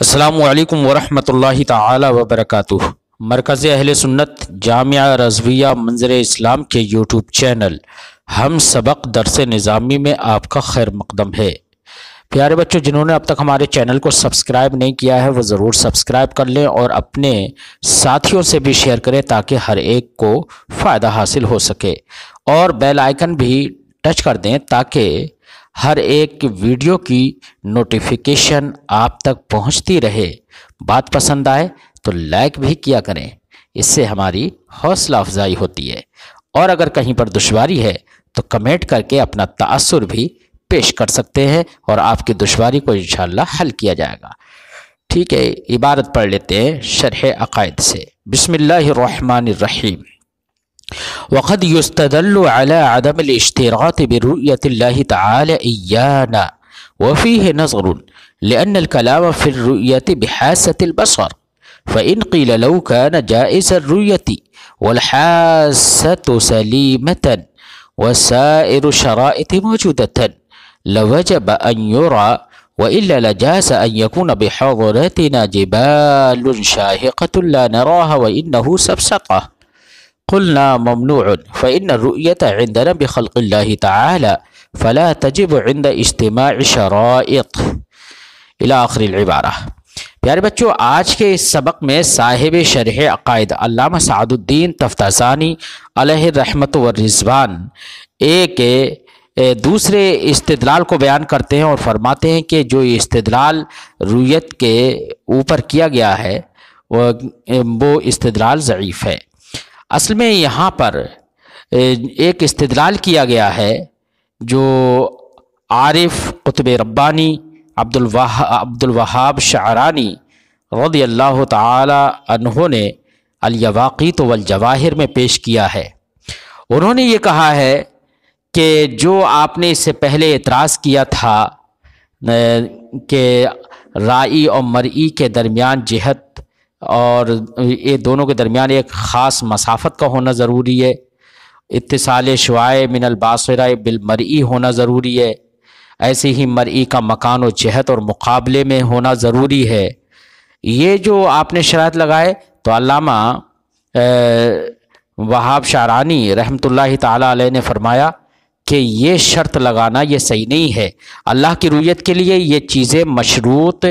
السلام علیکم ورحمۃ اللہ تعالی وبرکاتہ۔ مرکز اہل سنت جامعہ رضویہ منظر اسلام کے یوٹیوب چینل ہم سبق درس نظامی میں آپ کا خیر مقدم ہے۔ پیارے بچوں، جنہوں نے اب تک ہمارے چینل کو سبسکرائب نہیں کیا ہے وہ ضرور سبسکرائب کر لیں اور اپنے ساتھیوں سے بھی شیئر کریں تاکہ ہر ایک کو فائدہ حاصل ہو سکے، اور بیل آئیکن بھی ٹچ کر دیں تاکہ ہر ایک ویڈیو کی نوٹیفیکیشن آپ تک پہنچتی رہے۔ بات پسند آئے تو لائک بھی کیا کریں، اس سے ہماری حوصلہ افزائی ہوتی ہے، اور اگر کہیں پر دشواری ہے تو کمنٹ کر کے اپنا تاثر بھی پیش کر سکتے ہیں اور آپ کی دشواری کو انشاءاللہ حل کیا جائے گا۔ ٹھیک ہے، عبارت پڑھ لیتے ہیں شرح عقائد سے۔ بسم اللہ الرحمن الرحیم۔ وقد يستدل على عدم الاشتراط برؤية الله تعالى إيانا وفيه نظر لأن الكلام في الرؤية بحاسة البصر، فإن قيل لو كان جائز الرؤية والحاسة سليمة وسائر الشرائط موجودة لوجب أن يرى، وإلا لجاز أن يكون بحضرتنا جبال شاهقة لا نراها وإنه سبسطة. قلنا ممنوع فإن الرؤية عندنا بخلق الله تعالى فلا تجب عند اجتماع شرائط إلى آخر العبارة۔ پیارے بچوں، آج کے اس سبق میں صاحب شرح عقائد علامہ سعد الدین تفتازانی علیہ الرحمت والرضوان ایک دوسرے استدلال کو بیان کرتے ہیں اور فرماتے ہیں کہ جو استدلال رؤیت کے اوپر کیا گیا ہے وہ استدلال ضعیف ہے۔ اصل میں یہاں پر ایک استدلال کیا گیا ہے جو عارف قطب ربانی عبد الوہاب شعرانی رضی اللہ تعالی عنہ نے الیواقیت والجواہر میں پیش کیا ہے۔ انہوں نے یہ کہا ہے کہ جو آپ نے اس سے پہلے اعتراض کیا تھا کہ رائی اور مرئی کے درمیان جہت اور یہ دونوں کے درمیان ایک خاص مسافت کا ہونا ضروری ہے، اتصال شعاع من الباصرہ بالمرئی ہونا ضروری ہے، ایسے ہی مرئی کا مکان و جہت اور مقابلے میں ہونا ضروری ہے۔ یہ جو آپ نے شرائط لگائے تو علامہ وہاب شعرانی رحمۃ اللہ تعالی علیہ نے فرمایا کہ یہ شرط لگانا یہ صحیح نہیں ہے۔ اللہ کی رؤیت کے لیے یہ چیزیں مشروط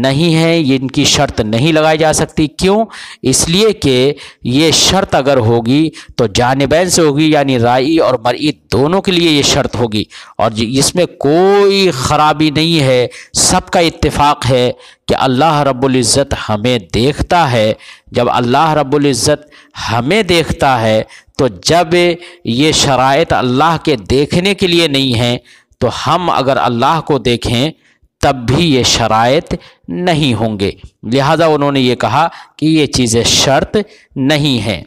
نہیں ہیں، یہ ان کی شرط نہیں لگائی جا سکتی۔ کیوں؟ اس لیے کہ یہ شرط اگر ہوگی تو جانبین سے ہوگی، یعنی رائی اور مرئی دونوں کے لیے یہ شرط ہوگی، اور اس میں کوئی خرابی نہیں ہے۔ سب کا اتفاق ہے کہ اللہ رب العزت ہمیں دیکھتا ہے۔ جب اللہ رب العزت ہمیں دیکھتا ہے تو جب یہ شرائط اللہ کے دیکھنے کے لیے نہیں ہیں تو ہم اگر اللہ کو دیکھیں تب بھی یہ شرائط نہیں ہوں گے، لہذا انہوں نے یہ کہا کہ یہ چیزیں شرط نہیں ہیں۔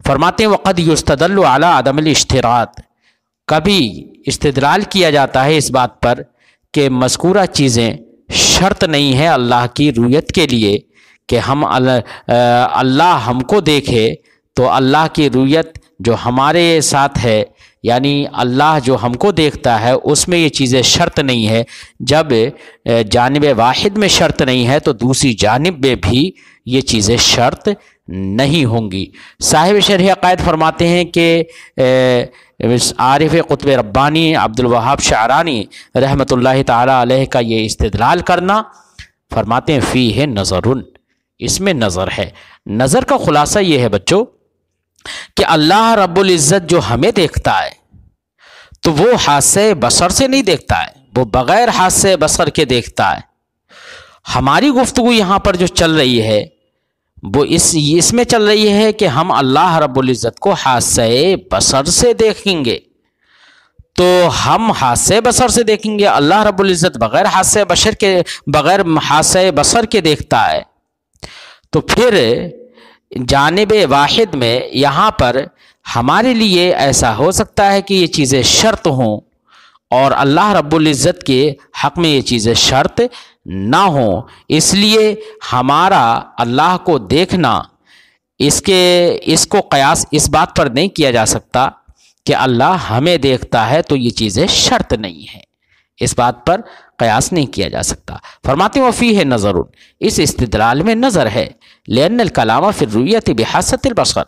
فرماتے ہیں وقد یستدل علی عدم الاشتراط، کبھی استدلال کیا جاتا ہے اس بات پر کہ مذکورہ چیزیں شرط نہیں ہیں اللہ کی رؤیت کے لیے کہ ہم اللہ ہم کو دیکھے، تو اللہ کی رؤیت جو ہمارے ساتھ ہے، یعنی اللہ جو ہم کو دیکھتا ہے اس میں یہ چیزیں شرط نہیں ہے۔ جب جانب واحد میں شرط نہیں ہے تو دوسری جانب میں بھی یہ چیزیں شرط نہیں ہوں گی۔ صاحب شرح عقائد فرماتے ہیں کہ عارف قطب ربانی عبد الوہاب شعرانی رحمۃ اللہ تعالی علیہ کا یہ استدلال کرنا، فرماتے ہیں فیہ نظر، اس میں نظر ہے۔ نظر کا خلاصہ یہ ہے بچوں کہ اللہ رب العزت جو ہمیں دیکھتا ہے تو وہ حاسہ بصر سے نہیں دیکھتا ہے، وہ بغیر حاسہ بصر کے دیکھتا ہے۔ ہماری گفتگو یہاں پر جو چل رہی ہے وہ اس میں چل رہی ہے کہ ہم اللہ رب العزت کو حاسہ بصر سے دیکھیں گے، تو ہم حاسہ بصر سے دیکھیں گے۔ اللہ رب العزت بغیر حاسہ بصر کے دیکھتا ہے، تو پھر جانب واحد میں یہاں پر ہمارے لیے ایسا ہو سکتا ہے کہ یہ چیزیں شرط ہوں اور اللہ رب العزت کے حق میں یہ چیزیں شرط نہ ہوں۔ اس لیے ہمارا اللہ کو دیکھنا اس کو قیاس اس بات پر نہیں کیا جا سکتا کہ اللہ ہمیں دیکھتا ہے تو یہ چیزیں شرط نہیں ہیں۔ اس بات پر قیاس نہیں کیا جا سکتا۔ فرماتے ہیں وفیہ نظر، اس استدلال میں نظر ہے، لأن الکلام فی الرؤیۃ بحاسۃ البصر،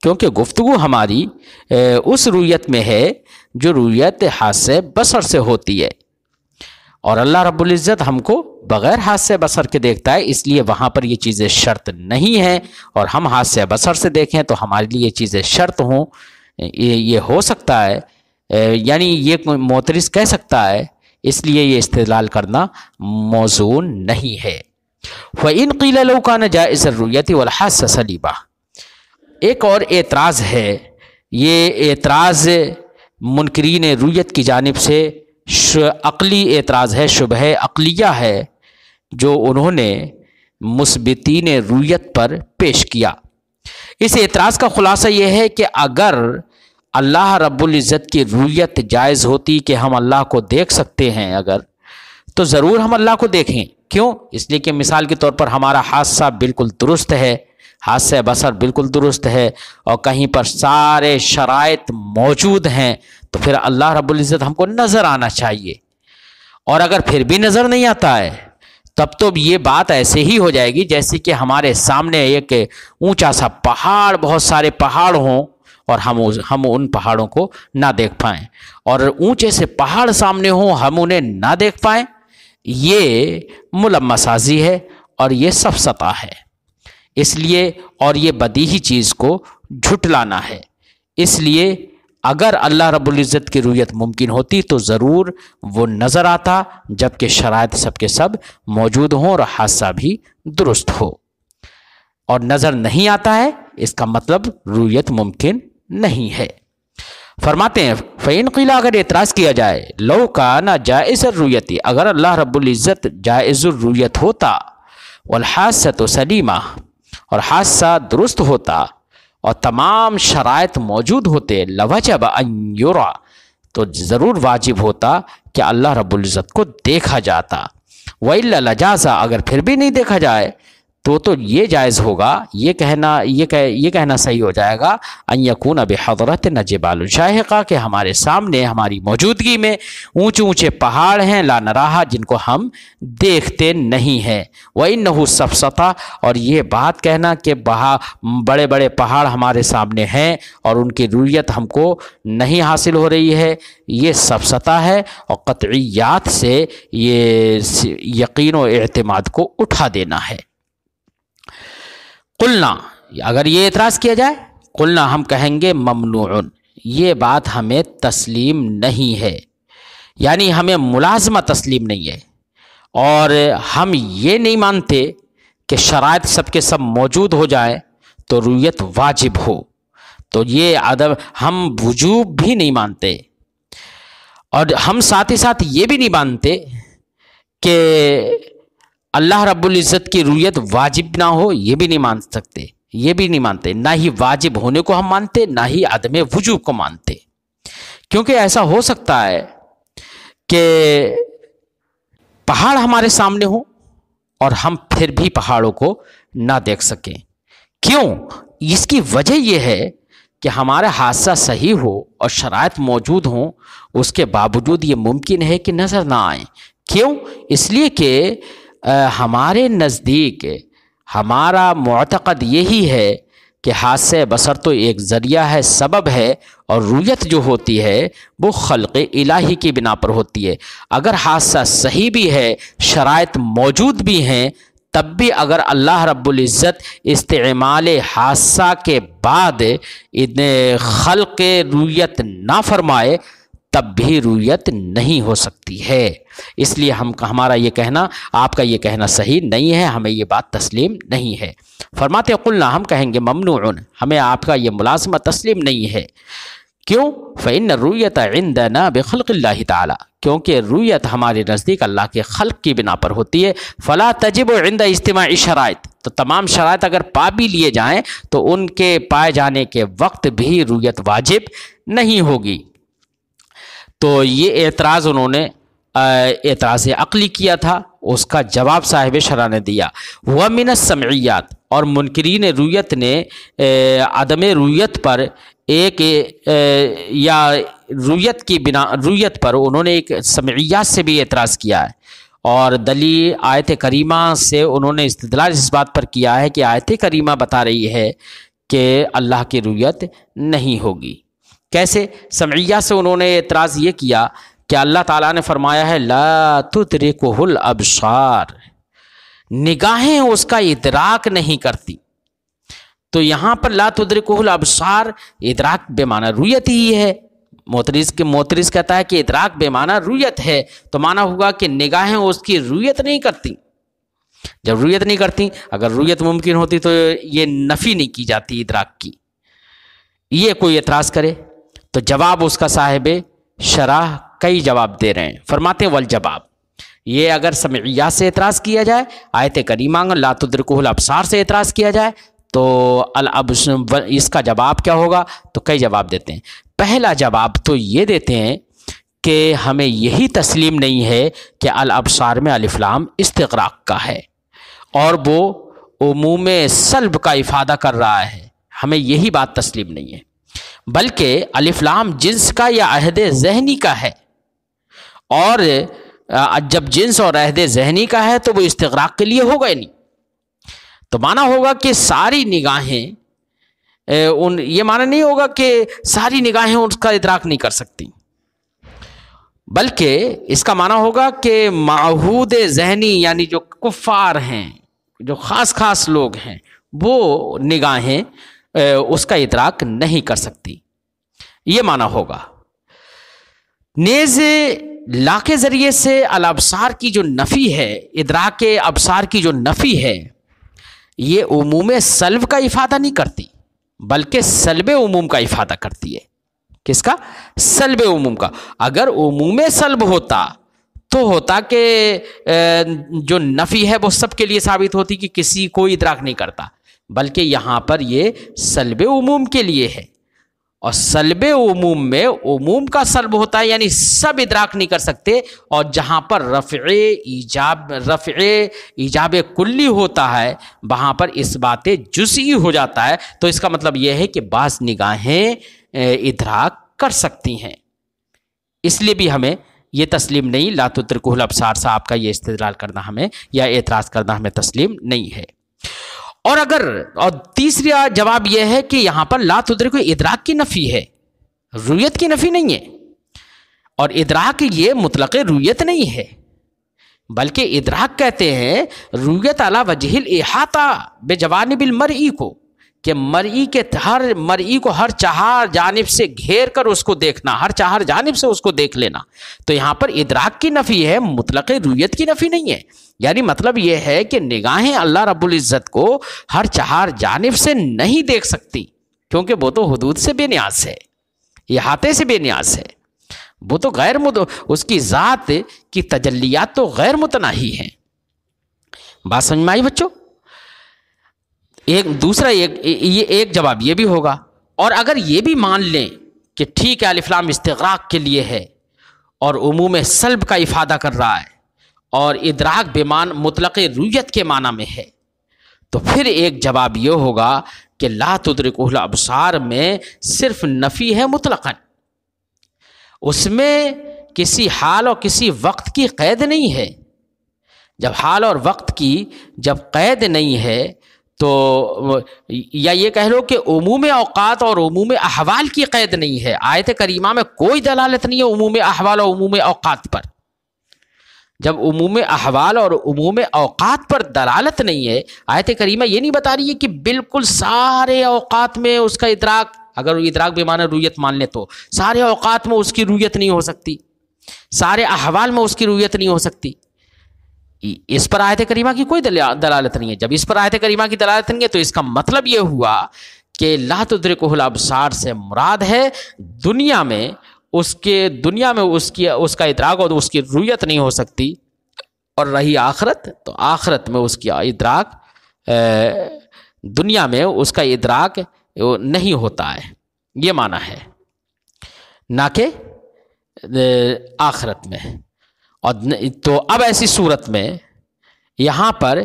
کیونکہ گفتگو ہماری اس رؤیت میں ہے جو رؤیت حاسہ بصر سے ہوتی ہے، اور اللہ رب العزت ہم کو بغیر حاسہ بصر کے دیکھتا ہے، اس لیے وہاں پر یہ چیزیں شرط نہیں ہیں، اور ہم حاسہ بصر سے دیکھیں تو ہمارے لیے یہ چیزیں شرط ہوں، یہ ہو سکتا ہے، یعنی یہ معترض کہہ سکتا ہے، اس لیے یہ استدلال کرنا موضوع نہیں ہے۔ فَإِنْ قِيلَ لَوْ كَانَ جَائِزَ الرُّؤْيَةِ وَالْحَاسَّ سَلِيمًا، ایک اور اعتراض ہے، یہ اعتراض منکرین رؤیت کی جانب سے عقلی اعتراض ہے، شبہ عقلیہ ہے، جو انہوں نے مثبتین رؤیت پر پیش کیا۔ اس اعتراض کا خلاصہ یہ ہے کہ اگر اللہ رب العزت کی رؤیت جائز ہوتی کہ ہم اللہ کو دیکھ سکتے ہیں اگر، تو ضرور ہم اللہ کو دیکھیں۔ کیوں؟ اس لیے کہ مثال کے طور پر ہمارا حادثہ بالکل درست ہے، حاسہ بصر بالکل درست ہے، اور کہیں پر سارے شرائط موجود ہیں، تو پھر اللہ رب العزت ہم کو نظر آنا چاہیے، اور اگر پھر بھی نظر نہیں آتا ہے تب تو یہ بات ایسے ہی ہو جائے گی جیسے کہ ہمارے سامنے ایک اونچا سا پہاڑ، بہت سارے پہاڑ ہوں اور ہم ان پہاڑوں کو نہ دیکھ پائیں، اور اونچے سے پہاڑ سامنے ہوں ہم انہیں نہ دیکھ پائیں، یہ ملمہ سازی ہے اور یہ سفسطہ ہے، اس لیے، اور یہ بدیہی چیز کو جھٹلانا ہے۔ اس لیے اگر اللہ رب العزت کی رؤیت ممکن ہوتی تو ضرور وہ نظر آتا، جبکہ شرائط سب کے سب موجود ہوں اور حادثہ بھی درست ہو، اور نظر نہیں آتا ہے اس کا مطلب رؤیت ممکن نہیں ہے۔ فرماتے ہیں فَإِنْ قِيلَ، اگر اعتراض کیا جائے لَوْ كَانَ جَائِزَ الرُّؤْيَةِ، اگر اللہ رب العزت جائز الرؤیت ہوتا، وَالْحَاسَّةُ سَلِيمَةٌ، اور حادثہ درست ہوتا اور تمام شرائط موجود ہوتے، لَوَجَبَ أَن يُرَى، تو ضرور واجب ہوتا کہ اللہ رب العزت کو دیکھا جاتا، وَإِلَّا لَجَازَ، اگر پھر بھی نہیں دیکھا جائے تو یہ جائز ہوگا، یہ کہنا صحیح ہو جائے گا، ان یکون بحضرتنا جبال شاہقہ، کہ ہمارے سامنے ہماری موجودگی میں اونچے اونچے پہاڑ ہیں، لا نراہا، جن کو ہم دیکھتے نہیں ہیں، وَإِنَّهُ سَفْسَطَةٌ، اور یہ بات کہنا کہ بڑے بڑے پہاڑ ہمارے سامنے ہیں اور ان کی رؤیت ہم کو نہیں حاصل ہو رہی ہے، یہ سفسطہ ہے، اور قطعیات سے یہ یقین و اعتماد کو اٹھا دینا ہے۔ قلنا، اگر یہ اعتراض کیا جائے، قلنا ہم کہیں گے ممنوع، یہ بات ہمیں تسلیم نہیں ہے، یعنی ہمیں ملازمہ تسلیم نہیں ہے، اور ہم یہ نہیں مانتے کہ شرائط سب کے سب موجود ہو جائیں تو رؤیت واجب ہو، تو یہ عدم، ہم وجوب بھی نہیں مانتے، اور ہم ساتھ ہی ساتھ یہ بھی نہیں مانتے کہ اللہ رب العزت کی رؤیت واجب نہ ہو، یہ بھی نہیں مان سکتے، یہ بھی نہیں مانتے، نہ ہی واجب ہونے کو ہم مانتے، نہ ہی عدم وجوب کو مانتے، کیونکہ ایسا ہو سکتا ہے کہ پہاڑ ہمارے سامنے ہوں اور ہم پھر بھی پہاڑوں کو نہ دیکھ سکیں۔ کیوں؟ اس کی وجہ یہ ہے کہ ہمارا حادثہ صحیح ہو اور شرائط موجود ہوں، اس کے باوجود یہ ممکن ہے کہ نظر نہ آئیں۔ کیوں؟ اس لیے کہ ہمارے نزدیک ہمارا معتقد یہی ہے کہ حاسہ بصر تو ایک ذریعہ ہے، سبب ہے، اور رؤیت جو ہوتی ہے وہ خلق الہی کی بنا پر ہوتی ہے۔ اگر حادثہ صحیح بھی ہے، شرائط موجود بھی ہیں، تب بھی اگر اللہ رب العزت استعمال حادثہ کے بعد خلق رؤیت نہ فرمائے تب بھی رؤیت نہیں ہو سکتی ہے۔ اس لیے ہمارا یہ کہنا، آپ کا یہ کہنا صحیح نہیں ہے، ہمیں یہ بات تسلیم نہیں ہے۔ فرماتے قلنا، ہم کہیں گے ممنوع، ہمیں آپ کا یہ ملازمہ تسلیم نہیں ہے۔ کیوں؟ فإن الرؤیة عندنا بخلق اللہ تعالی، کیونکہ رؤیت ہمارے نزدیک اللہ کے خلق کی بنا پر ہوتی ہے۔ فلا تجب عند اجتماع شرائط، تو تمام شرائط اگر پا بھی لیے جائیں تو ان کے پائے جانے کے وقت بھی رؤیت واجب نہیں ہوگی۔ تو یہ اعتراض انہوں نے اعتراض عقلی کیا تھا، اس کا جواب صاحب شرح نے دیا۔ وَمِنَ السَّمْعِيَّاتِ، اور منکرین رؤیت نے عدم رؤیت پر ایک یا رویت پر انہوں نے ایک سمعیات سے بھی اعتراض کیا ہے، اور دلیل آیت کریمہ سے انہوں نے استدلال اس بات پر کیا ہے کہ آیت کریمہ بتا رہی ہے کہ اللہ کی رویت نہیں ہوگی۔ کیسے؟ سمعیات سے انہوں نے اعتراض یہ کیا کہ اللہ تعالیٰ نے فرمایا ہے لا تدرکہ الابصار، نگاہیں اس کا ادراک نہیں کرتی۔ تو یہاں پر لا تدرکہ الابصار، ادراک بے معنی رویت ہی ہے۔ موترز کہتا ہے کہ ادراک بے معنی رویت ہے، تو معنی ہوگا کہ نگاہیں اس کی رویت نہیں کرتی۔ جب رویت نہیں کرتی، اگر رویت ممکن ہوتی تو یہ نفی نہیں کی جاتی ادراک کی۔ یہ کوئی اعتراض کرے تو جواب اس کا صاحب شرح کئی جواب دے رہے ہیں، فرماتے ہیں والجواب، یہ اگر سمعیات سے اعتراض کیا جائے، آیت کریمہ لا تدرکہ الابصار سے اعتراض کیا جائے، تو اس کا جواب کیا ہوگا؟ تو کئی جواب دیتے ہیں۔ پہلا جواب تو یہ دیتے ہیں کہ ہمیں یہی تسلیم نہیں ہے کہ الابصار میں الف لام استغراق کا ہے اور وہ عموم سلب کا افادہ کر رہا ہے، ہمیں یہی بات تسلیم نہیں ہے، بلکہ الف لام جنس کا یا عہد ذہنی کا ہے، اور جب جنس اور عہد ذہنی کا ہے تو وہ استغراق کے لیے ہوگا ہی نہیں۔ تو معنی ہوگا کہ ساری نگاہیں یہ معنی نہیں ہوگا کہ ساری نگاہیں اس کا ادراک نہیں کر سکتی، بلکہ اس کا معنی ہوگا کہ معہود ذہنی یعنی جو کفار ہیں، جو خاص لوگ ہیں، وہ نگاہیں اس کا ادراک نہیں کر سکتی، یہ معنی ہوگا۔ نیز لا کے ذریعے سے الابصار کی جو نفی ہے، ادراک ابصار کی جو نفی ہے، یہ عموم سلب کا افادہ نہیں کرتی بلکہ سلب عموم کا افادہ کرتی ہے۔ کس کا؟ سلب عموم کا۔ اگر عموم سلب ہوتا تو ہوتا کہ جو نفی ہے وہ سب کے لیے ثابت ہوتی کہ کسی کوئی ادراک نہیں کرتا، بلکہ یہاں پر یہ سلب عموم کے لیے ہے، اور سلب عموم میں عموم کا سلب ہوتا ہے یعنی سب ادراک نہیں کر سکتے، اور جہاں پر رفع ایجاب کلی ہوتا ہے وہاں پر اس بات جزئی ہو جاتا ہے۔ تو اس کا مطلب یہ ہے کہ بعض نگاہیں ادراک کر سکتی ہیں، اس لیے بھی ہمیں یہ تسلیم نہیں، لا تدرکہ الابصار صاحب کا یہ استدلال کرنا ہمیں یا اعتراض کرنا ہمیں تسلیم نہیں ہے۔ اور تیسرا جواب یہ ہے کہ یہاں پر لا تدرک ادراک کی نفی ہے، رویت کی نفی نہیں ہے، اور ادراک یہ مطلق رویت نہیں ہے، بلکہ ادراک کہتے ہیں رویت علی وجہ الاحاطہ بجوانب المرئی کو، کہ مرئی کو ہر چہار جانب سے گھیر کر اس کو دیکھنا، ہر چہار جانب سے اس کو دیکھ لینا۔ تو یہاں پر ادراک کی نفی ہے، مطلق رویت کی نفی نہیں ہے، یعنی مطلب یہ ہے کہ نگاہیں اللہ رب العزت کو ہر چہار جانب سے نہیں دیکھ سکتی، کیونکہ وہ تو حدود سے بے نیاز ہے، احاطے سے بے نیاز ہے، وہ تو اس کی ذات کی تجلیات تو غیر متناہی ہیں۔ بات سمجھ میں آئی بچوں؟ ایک جواب یہ بھی ہوگا، اور اگر یہ بھی مان لیں کہ ٹھیک ہے الف لام استغراق کے لیے ہے اور عموم سلب کا افادہ کر رہا ہے اور ادراک مطلق رویت کے معنی میں ہے، تو پھر ایک جواب یہ ہوگا کہ لا تدرکہ الابصار میں صرف نفی ہے مطلقاً، اس میں کسی حال اور کسی وقت کی قید نہیں ہے۔ جب حال اور وقت کی جب قید نہیں ہے تو یا یہ کہہ لو کہ عموم اوقات اور عموم احوال کی قید نہیں ہے، آیت کریمہ میں کوئی دلالت نہیں ہے عموم احوال اور عموم اوقات پر۔ جب عموم احوال اور عموم اوقات پر دلالت نہیں ہے، آیت کریمہ یہ نہیں بتا رہی ہے کہ بالکل سارے اوقات میں اس کا ادراک، اگر ادراک بے معنی رویت مان لے تو سارے اوقات میں اس کی رویت نہیں ہو سکتی، سارے احوال میں اس کی رویت نہیں ہو سکتی، اس پر آیت کریمہ کی کوئی دلالت نہیں ہے۔ جب اس پر آیت کریمہ کی دلالت نہیں ہے تو اس کا مطلب یہ ہوا کہ لا تدرکہ الابصار سے مراد ہے دنیا میں اس کا ادراک اور اس کی رویت نہیں ہو سکتی، اور رہی آخرت تو آخرت میں اس کی ادراک، دنیا میں اس کا ادراک نہیں ہوتا ہے، یہ معنی ہے، نہ کہ آخرت میں۔ اور تو اب ایسی صورت میں یہاں پر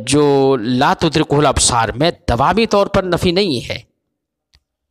جو لا تدرکہ الابصار میں دوامی طور پر نفی نہیں ہے،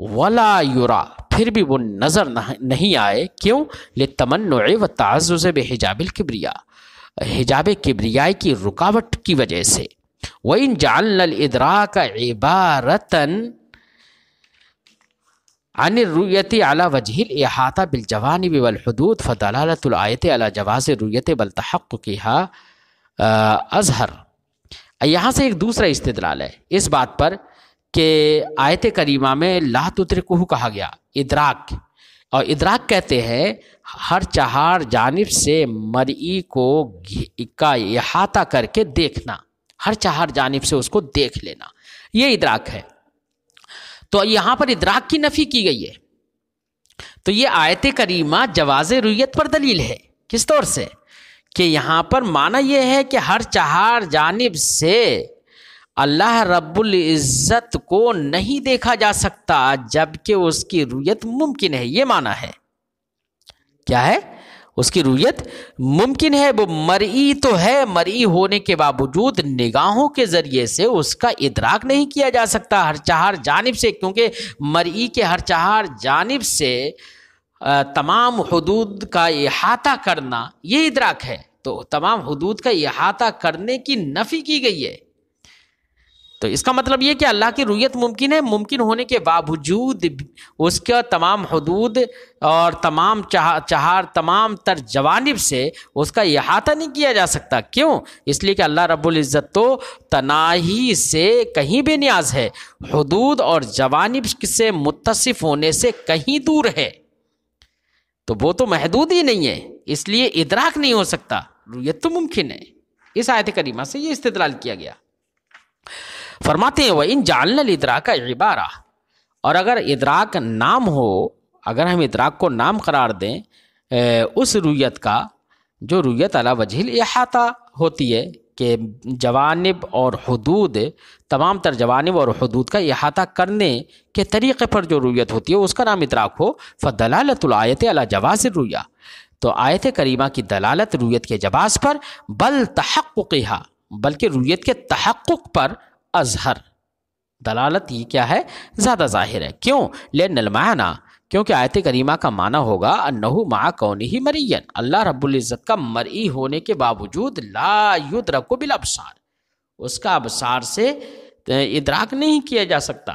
ولا یرا، پھر بھی وہ نظر نہیں آئے، کیوں؟ للتمنع والتعزز بحجاب الکبریاء، حجاب کبریاء کی رکاوٹ کی وجہ سے۔ وَإِن جَعَلْنَا الْإِدْرَاكَ عِبَارَةً عن الرؤية على وجه الإحاطة بالجوانب والحدود فدلالة الآية على جواز الرؤية بل تحققها اظہر۔ یہاں سے ایک دوسرا استدلال ہے اس بات پر کہ آیت کریمہ میں لا تدرکہ کہا گیا، ادراک، اور ادراک کہتے ہیں ہر چہار جانب سے مرئی کو کا احاطہ کر کے دیکھنا، ہر چہار جانب سے اس کو دیکھ لینا، یہ ادراک ہے۔ تو یہاں پر ادراک کی نفی کی گئی ہے، تو یہ آیت کریمہ جواز رؤیت پر دلیل ہے۔ کس طور سے؟ کہ یہاں پر معنی یہ ہے کہ ہر چہار جانب سے اللہ رب العزت کو نہیں دیکھا جا سکتا جبکہ اس کی رؤیت ممکن ہے، یہ معنی ہے۔ کیا ہے؟ اس کی رؤیت ممکن ہے، وہ مرئی تو ہے، مرئی ہونے کے باوجود نگاہوں کے ذریعے سے اس کا ادراک نہیں کیا جا سکتا ہر چہار جانب سے، کیونکہ مرئی کے ہر چہار جانب سے تمام حدود کا احاطہ کرنا یہ ادراک ہے، تو تمام حدود کا احاطہ کرنے کی نفی کی گئی ہے۔ تو اس کا مطلب یہ کہ اللہ کی رؤیت ممکن ہے، ممکن ہونے کے باوجود اس کا تمام حدود اور تمام تمام تر جوانب سے اس کا احاطہ نہیں کیا جا سکتا۔ کیوں؟ اس لیے کہ اللہ رب العزت تو تناہی سے کہیں بے نیاز ہے، حدود اور جوانب سے متصف ہونے سے کہیں دور ہے، تو وہ تو محدود ہی نہیں ہے، اس لیے ادراک نہیں ہو سکتا، رؤیت تو ممکن ہے۔ اس آیت کریمہ سے یہ استدلال کیا گیا۔ فرماتے ہیں وَإِن جَعَلْنَا الْإِدْرَاكَ عِبَارَةً، اور اگر ادراک نام ہو، اگر ہم ادراک کو نام قرار دیں اس رؤیت کا جو رؤیت علی وجہ الاحاطہ ہوتی ہے، کہ جوانب اور حدود، تمام تر جوانب اور حدود کا احاطہ کرنے کے طریقے پر جو رؤیت ہوتی ہے اس کا نام ادراک ہو، فَدَلَالَةُ الْآيَةِ عَلَى جَوَازِ الرُّؤْيَا، تو آیت کریمہ کی دلالت رؤیت کے جواز پر، بل تحققها، بلکہ رؤیت کے تحقق پر اظہر، دلالت یہ کیا ہے؟ زیادہ ظاہر ہے۔ کیوں؟ لأن المعنی، کیونکہ آیت کریمہ کا معنی ہوگا انہو مع کونہ مرئیا، اللہ رب العزت کا مرئی ہونے کے باوجود لا یدرک بالابصار، اس کا ابصار سے ادراک نہیں کیا جا سکتا۔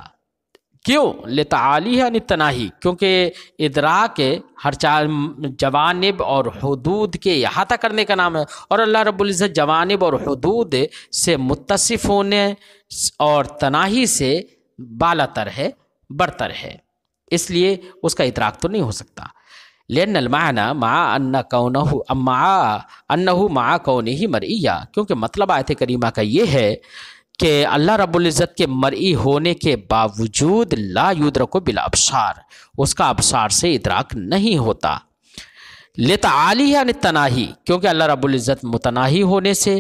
کیوں؟ لتعالیہ عن التناہی، کیونکہ ادراک ہر جوانب اور حدود کے احاطہ کرنے کا نام ہے، اور اللہ رب العزت جوانب اور حدود سے متصف ہونے اور تناہی سے بالا تر ہے، برتر ہے، اس لیے اس کا ادراک تو نہیں ہو سکتا۔ لأن المعنى مع انہ مع کونہ مرئیا، کیونکہ مطلب آیت کریمہ کا یہ ہے کہ اللہ رب العزت کے مرئی ہونے کے باوجود لا یدرک بالابصار، اس کا ابصار سے ادراک نہیں ہوتا۔ لتعالیہ عن التناہی، کیونکہ اللہ رب العزت متناہی ہونے سے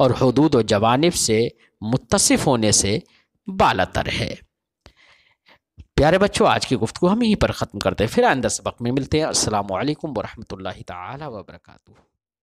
اور حدود و جوانب سے متصف ہونے سے بالاتر ہے۔ پیارے بچوں، آج کی گفتگو ہم یہیں پر ختم کرتے ہیں، پھر آئندہ سبق میں ملتے ہیں۔ السلام علیکم ورحمۃ اللہ تعالی وبرکاتہ۔